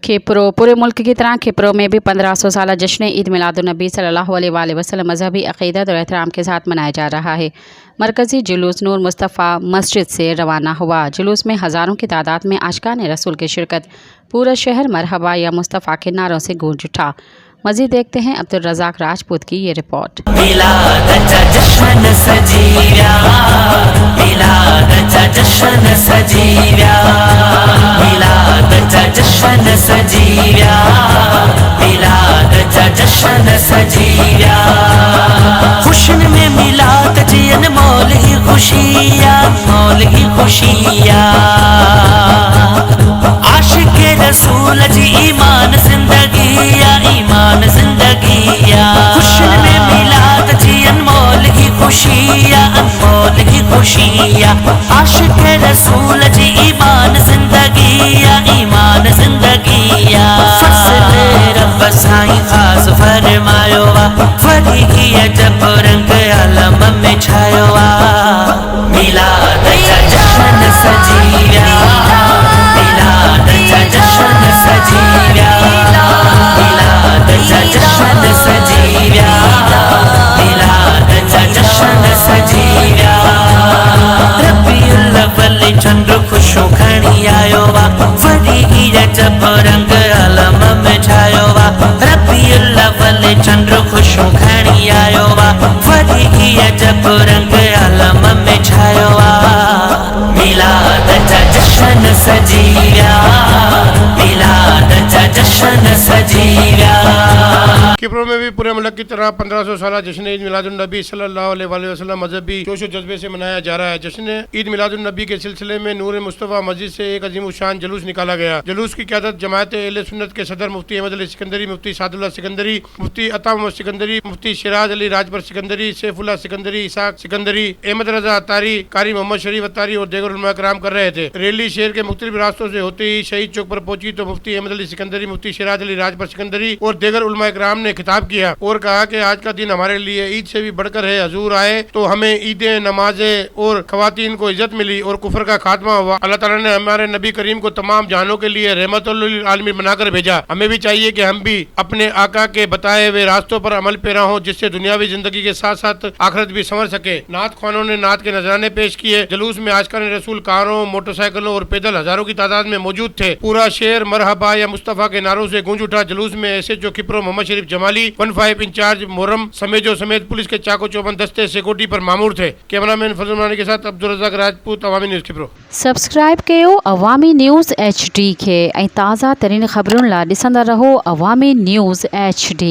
खिप्रो पूरे मुल्क की तरह खिप्रो में भी 1500 साला जश्न ईद मिलादुन्नबी सल्लल्लाहु अलैहि वसल्लम मजहबी अक़ीदत और एहतराम के साथ मनाया जा रहा है। मरकज़ी जुलूस नूर मुस्तफ़ा मस्जिद से रवाना हुआ। जुलूस में हज़ारों की तादाद में आशिकान रसूल की शिरकत। पूरा शहर मरहबा या मुस्तफ़ा के नारों से गूंज उठा। मज़ीद देखते हैं अब्दुल रज़ाक राजपूत की ये रिपोर्ट। खुशन में मिलाद जियन मौल ही खुशिया आशिक रसूल जी ईमान जिंदगिया खुशन में मिलाद जियन मौल ही खुशिया आशिक रसूल जी ईमान जिंदगिया फज़ल रब साईं खास फरमायो वा फरीक़िया जब रंग आलम में छायो वा मिलाद जा जश्न सजी व्या मिलाद जा जश्न सजी व्या मिलाद जा जश्न सजी व्या मिलाद जा जश्न सजी व्या रबीउल अव्वल चंद्र खुशो खणी आयो वा फरीक़िया जब रंग आलम में छायो वा रबीउल अव्वल चंद्र खुशो खणी आयो वा फरीक़िया जब रंग आलम में छायो वा मिलाद जा जश्न सजी व्या मिलाद जा जश्न सजी व्या। खिप्रो में भी पूरे मुल्क की तरह 1500 साला जश्न ईद मिलादुन्नबी सल्लल्लाहु अलैहि वसल्लम मजहबी जोश और जज्बे से मनाया जा रहा है। जश्न ईद मिलादुन्नबी के सिलसिले में नूर मुस्तफ़ा मस्जिद से एक अजीम शान जुलूस निकाला गया। जुलूस की क़यादत जमात अहले सुन्नत के सदर मुफ्ती अहमद अली सिकंदरी, मुफ्ती सादुल्लाह सिकंदरी, मुफ्ती अता मोहम्मद सिकंदरी, मुफ्ती सिराज अली राजबर सिकंदरी, सैफुल्लाह सिकंदरी, इसाक सिकंदरी, अहमद रजा अतारी, कारी मोहम्मद शरीफ अतारी और दीगर उलमा कराम कर रहे थे। रैली शहर के मुख्तलिफ रास्तों से होते ही शहीद चौक पर पहुंची तो मुफ्ती अहमद अली सिकंदरी, मुफ्ती सिराज अली राजबर सिकंदरी और दीगर उलमा कराम ने खिताब किया और कहा कि आज का दिन हमारे लिए ईद से भी बढ़कर है। हजूर आए तो हमें ईदें, नमाजें और खवातीन को इज्जत मिली और कुफर का खात्मा हुआ। अल्लाह ताला ने हमारे नबी करीम को तमाम जानों के लिए रहमतुल लिल आलमीन बनाकर भेजा। हमें भी चाहिए कि हम भी अपने आका के बताए हुए रास्तों पर अमल पेरा हों, जिससे दुनियावी जिंदगी के साथ साथ आखिरत भी संवर सके। नात ख्वानों ने नात के नजराने पेश किए। जुलूस में आशिकान रसूल कारों, मोटरसाइकिलों और पैदल हजारों की तादाद में मौजूद थे। पूरा शहर मरहबा या मुस्तफ़ा के नारों से गूंज उठा। जुलूस में SHO खिप्रो मोहम्मद शरीफ जमाली, 15 इंचार्ज मुहर्रम समेजो समेत पुलिस के चाको चौबंद दस्ते सिक्योरिटी पर मामूर थे। कैमरामैन फजल मानी के साथ अब्दुल रज़ाक राजपूत, अवामी न्यूज़ खिप्रो। सब्सक्राइब कयो अवामी न्यूज़ HD खे ऐं ताज़ा तरीन ख़बरुनि लाइ ॾिसंदा रहो अवामी न्यूज़ HD।